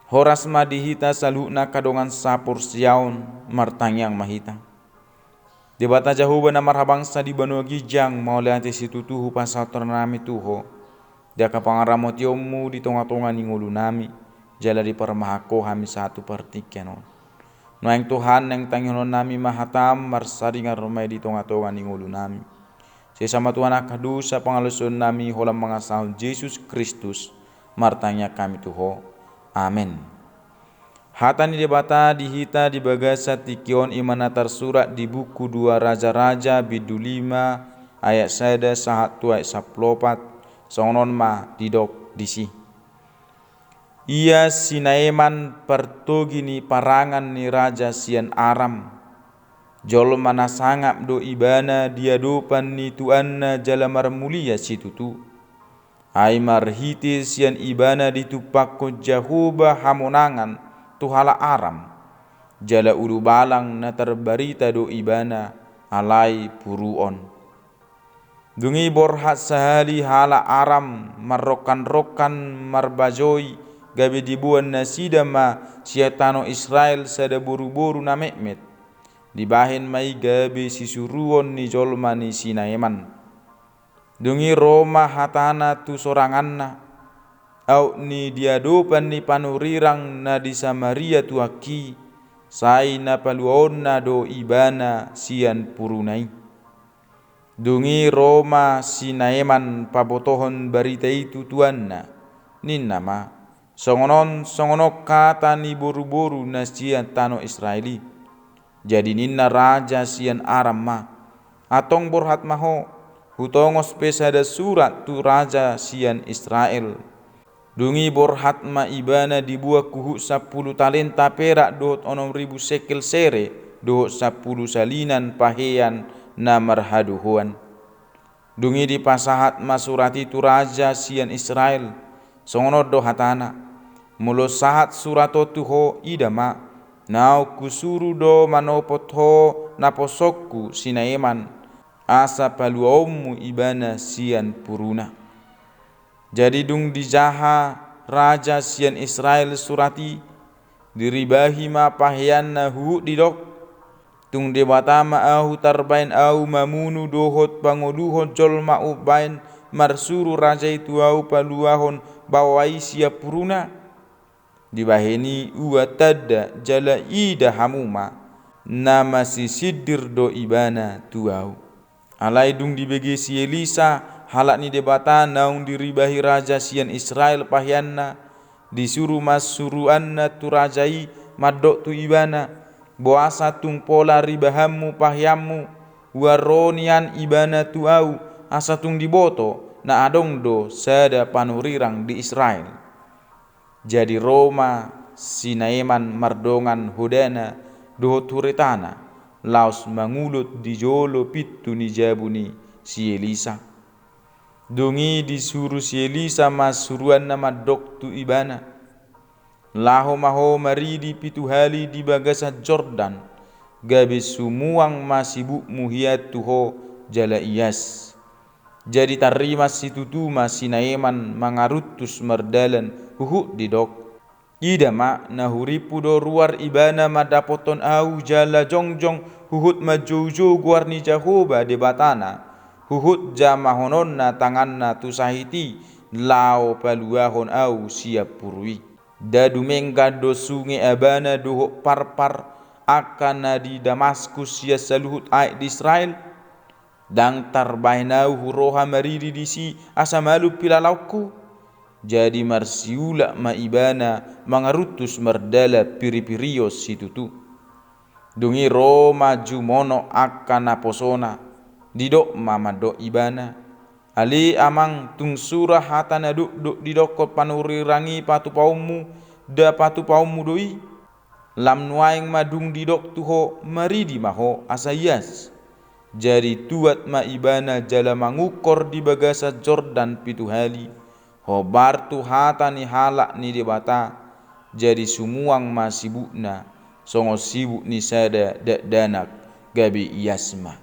Horas madihita salukna kadongan sapur siaun martangyang mahita. Debata jahuba na marhabangsa di banua gijang maulay ante situtuhu pasautor nami tuho. Dia kapangaramot yomu di tonga-tonga ni ngulu nami. Jala di parmahako hami satu partikianon. Noeng Tuhan yang tangyonon nami mahatam marsaringan rumay di tonga-tonga ni ngulu nami. Sesama Tuhan akadu sa pangalusun nami holam mga sahun Yesus Kristus martanya kami tuho. Amin. Hata ni debata dihita di bagasa tikion imana tersurat di buku 2 Raja-Raja bidu 5 ayat 1 sahat ayat 14 songon ma didok disi. Ia Sinaeman pertogi ni parangan ni Raja sian Aram. Jol mana sangap do ibana dia dopan ni tuanna jala marmulia situtu. Ai marhiti sian ibana ditupakko Jahoba hamonangan tuhala Aram. Jala ulu balang na terbarita do ibana alai puruon. Dungi borhat sahali hala Aram marrokan-rokan marbajoi gabe dibuan nasida ma siatano Israel sada boru-boru na mekmet. Dibahin mai gabe sisuruon ni jolma ni Sinaeman. Dungi Roma hatana tu soranganna. Au ni diadopan ni panurirang na di Samaria tuaki. Sai na paluon na do ibana sian purunai. Dungi Roma Sinaeman pabotohon barita itu tuanna. Nin nama. Songonok kata ni boru-boru na sian tano Israeli. Jadi ninna raja sian Aram ma. Atong borhat maho. Hutongos pesada surat tu raja sian Israel. Dungi borhat ma ibana dibuat kuhuk 10 talenta perak dohot 6.000 sekel sere. Dohot 10 salinan pahean na marhaduhuan. Dungi di pasahat ma surat itu raja sian Israel. Songonod do hatana. Mulo sahat surat tuho idama. Nau kusuru do manopot ho naposokku Sinaeman asa paluommu ibana sian puruna. Jadi dung dijaha raja sian Israel surati diribahi ma pahian na hu didok tung debatama au tarbain au mamunu dohot pangoduhot jol ma ubain marsuru raja itu au paluahon bawai siap puruna. Dibaheni uatada jala ida hamuma nama si sidir do ibana tuau. Alai dung dibagi si Elisa halak ni debata naung diribahi raja sian Israel pahianna disuruh masuruanna tu rajai madok tu ibana boasa tung pola ribahammu pahiammu waronian ibana tuau asa tung diboto na adong do sada panurirang di Israel. Jadi Roma Sinaeman mardongan hodana dohot huretana laos mangulut di jolo pitu ni jabuni si Elisa. Dungi disuruh si Elisa masuruan nama doktu ibana. Laho maho maridi pitu hali di bagasa Jordan. Gabe sumuang masibuk muhiat tuho jala iyas. Jadi tarima situtu ma Sinaeman mangarutus mardalan huhuk didok. Ida ma nahuripu do ruar ibana madapoton au jala jongjong huhut majoujo guarni Jahoba debatana. Huhut jamahonon na tangan na tusahiti lao paluahon au siap purui. Dadu mengga do sungai abana dohok parpar akan na di Damaskus sia saluhut aik di Israel. Dang tarbainau huroha maridi disi asa malu pilalauku. Jadi marsiula ma ibana mangarutus mardala piripirios situtu. Dungi Roma jumono akan naposona didok mama do ibana. Ali amang tung surah hatana duk didokot panurirangi patu paumu da patu paumu doi. Lam nuaing madung didok tuho maridi maho asayas. Jadi tuat ma ibana jala mangukor di bagasa Jordan pitu hali. Hobar tu hata ni halak ni debata. Jadi sumuang ma sibukna. Songo sibuk ni sada danak gabi iyasma.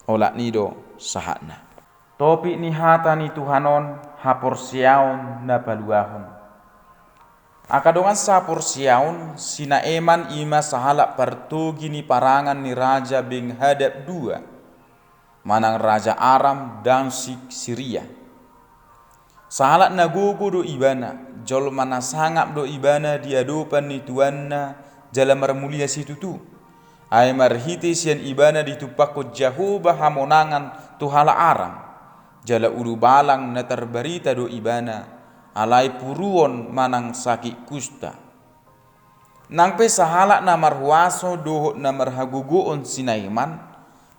Olak nido sahatna. Topik ni hata ni Tuhanon hapor siaon na paluahon. Akadongan sapur siaun sina eman ima sahala partogi ni parangan ni raja beng hadap dua manang raja Aram dan Syria. Sahala nagogo do ibana jol mana sangap do ibana diadopan ni tuanna jala marmulia situtu. Ay marhiti sian ibana ditupakut Jehovah hamonangan tuhala Aram jala ulu balang na terbarita do ibana alai puruon manang sakit kusta. Nang pe sahala na marhuaso dohot na marhagugoon sinaiman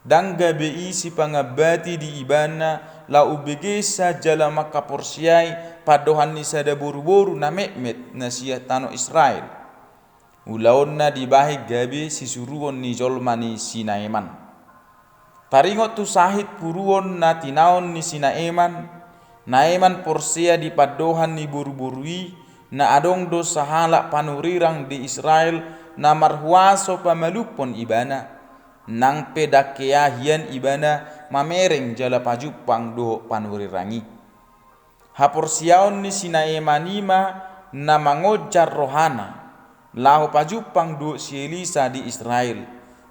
dan gabe isi pangabati di ibana la ubegesa jala makaporsiai padohan ni sada boru-boru na mekmet na siya tano Israel. Ulaon na dibahi gabe sisuruon ni jolmani sinaiman. Taringot tu sahit puruon na tinaon ni sinaiman Naiman porsia di padohan ni buru-burui na adong do sahala panurirang di Israel na marhuaso pamalupon ibana nang pedakeahian ibana mamereng jala pajupang do panurirangi. Haporsiaon ni sinaimanima na mangojar rohana lahu pajupang do si Elisa di Israel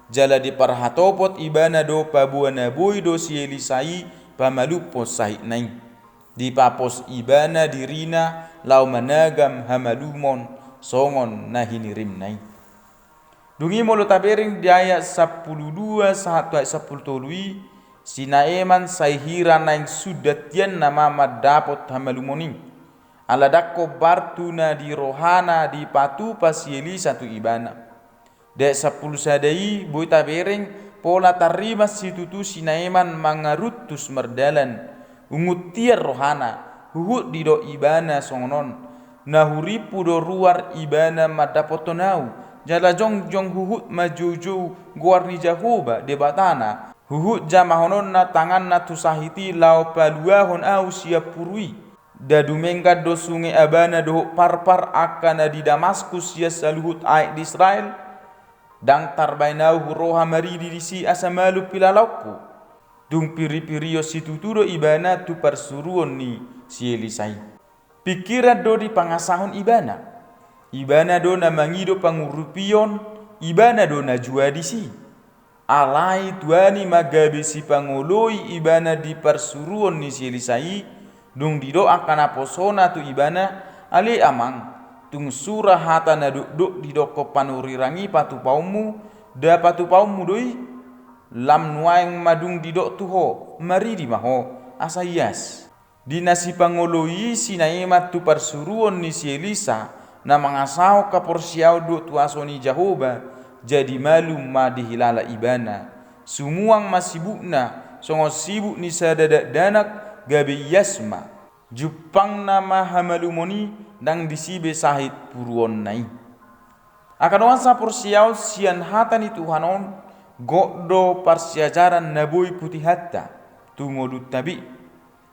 jala di parhatopot ibana do pabuana boy do si Elisai pamalupos sahit nai. Di papos ibana dirina lau managam hamalumon songon na hinirim nai. Dungi molo tabering di ayat 12 satu ayat 10 sinaeman saihira naing sudatian nama madapot hamalumoni. Aladakko bartuna di rohana di patu pasieli satu ibana. Dek 10 sadai boy tabering pola tarima situtu sinaeman mangarutus merdalan. Ungutiar rohana huhut di do ibana songonon na huripu do ruar ibana madapotonau jala jong huhut majuju guar ni Jehovah debatana huhut jamahonon na tangan na tusahiti lau paluahon au siap purui dadumengka do sungai abana do parpar akana di Damaskus sia saluhut aik di Israel dang tarbainau huroha maridi di si asamalu pilalauku. Dung piri-pirio situturo ibana tu persuruon ni si Elisai. Pikiran do di pangasahon ibana. Ibana do na mangido pangurupion, ibana do na juadisi. Alai tuani magabe si pangoloi ibana di persuruon ni si Elisai, dung dido akan aposona tu ibana ali amang. Tung surah hata na duk dido ko panurirangi patu paumu, da patu paumu doi. Lam nuaing madung didok tuho maridi maho asayas dinasi pangoloi sinaimat tu persuruon ni si Elisa na mangasau kaporsiau do tu asoni Jehovah jadi malum ma dihilala ibana sumuang masibukna songo sibuk ni sadadak danak gabe yasma jupang nama hamalumoni dang disibe sahit puruon nai akan wasa porsiau sian hatani Tuhanon Gokdo parsiajaran naboi putih hatta tungolut tabi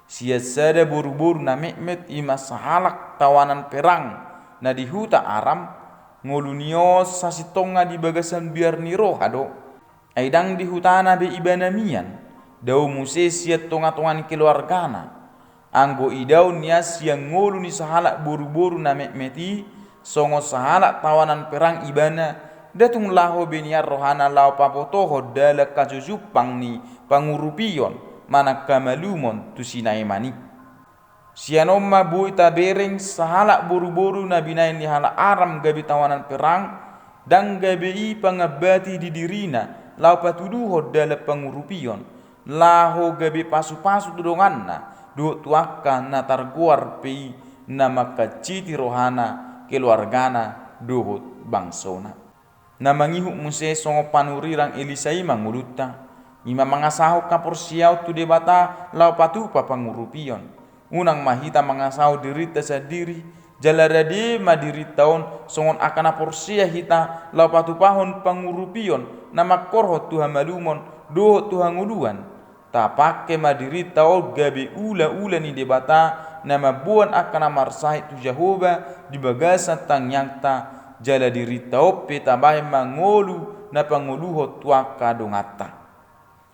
siasada buru-buru na mekmet ima sahalak tawanan perang na di huta Aram ngolunios sasitonga di bagasan biar niro hado aidang di hutana be ibana mian dau muse siat tonga-tongan keluargana anggo idau nias yang ngolu ni sahalak buru-buru na mekmeti songo sahalak tawanan perang ibana datung laho beniar rohana lau papotoho dala kajujupang ni pangurupion mana kamalumon tu sinaimani sianomma bui tabereng sahala buru-buru na binain ni hala Aram gabi tawanan perang dan gabi pangabati di dirina lau patuduho dala pangurupion laho gabi pasu-pasu tudonganna do tuaka na targuar pei na makaciti rohana keluargana dohot bangsona na mangihuk muse songo panurirang Elisai manguluta ima mangasaho kaporsiau tu debata lau patu papangurupion unang mahita mangasaho dirita sadiri jalarade madiritaon songon akana porsia hita lau patu pahon pangurupion nama korho tuha malumon doho tuha nguluan tapake madiritaon gabe ula-ula ni debata nama buan akana marsahit tu Jehovah di bagasa tang nyangta jala diritao petabai mangolu na pangoluho tuaka dongata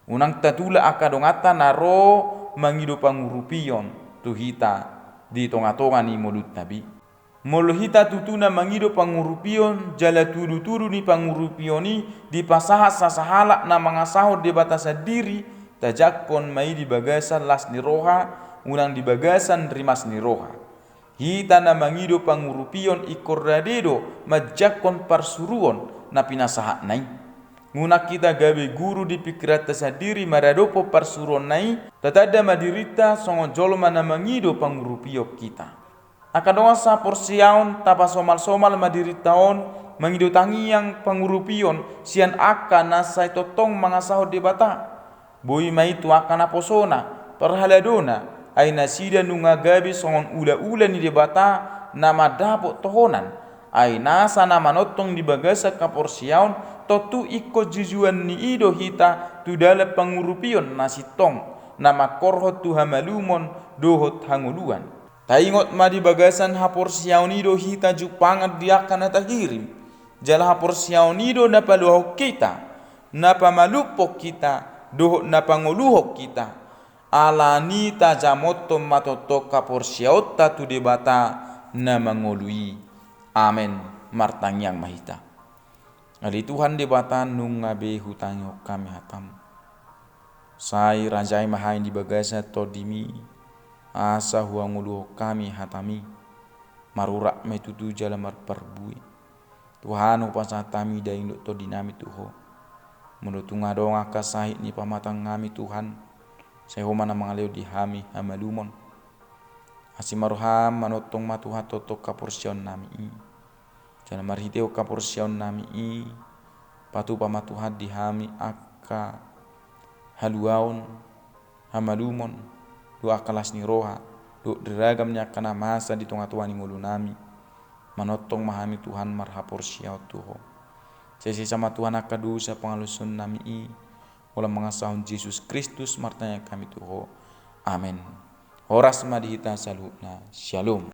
unang tatula akadongata naro mangido pangurupion tuhita di tonga-tonga ni mulut nabi Molo hita tutuna mangido pangurupion jala tudu-tudu ni pangurupioni di pasaha sasahala na mangasaho de batasa diri tajakkon mai di bagasan las ni roha unang di bagasan rimas ni roha. Hita na mangido pangurupion ikor radedo majakkon parsuruon na pinasaha nai. Ngunak kita gabe guru di pikirat tasadiri maradopo parsuruon nai tatada madirita songo jolma na mangido pangurupio kita. Akadonga sa porsiaon tapa somal-somal madiritaon mangido tangiang pangurupion sian akan nasai totong mangasaho debata. Boi mai tu akan aposona perhaladona ay nasida nunga gabi songon ula-ula ni debata nama dapot tohonan ay nasa nama notong di bagasa kaporsiaon totu ikko jujuan ni ido hita tu dala pangurupion nasitong nama korhot tu hamalumon dohot hanguluan. Taingot ma di bagasan hapor siaunido hita jupangat diakan atahirim. Jala hapor siaunido na paluhok kita, na pamalupok kita, dohok na panguluhok kita. Alani ta jamoto matotok kapor siaota tu debata na mangului. Amen. Martang yang mahita. Ali Tuhan debata nung ngabe hutangyo kami hatam. Sai rajai mahain di bagasa todimi. Asa huang ulu kami hatami marurak metutu jalan marperbui Tuhan upasa tami da induk to dinami tuho menutunga donga kasahit ni pamatang ngami Tuhan seho mana mangaleo di hami hamalumon asimaruham manotong matuha totok kaporsion nami jalan marhiteo kaporsion nami patu pamatuha di hami akka haluaon hamalumon doa kelas ni roha do deragamnya kana masa di tengah tuan ngulu nami manotong mahami Tuhan marhapor siau tuho sesi sama Tuhan akadu sa pangalusun nami ulah mengasahun Yesus Kristus martanya kami tuho amin horas madihita salutna shalom.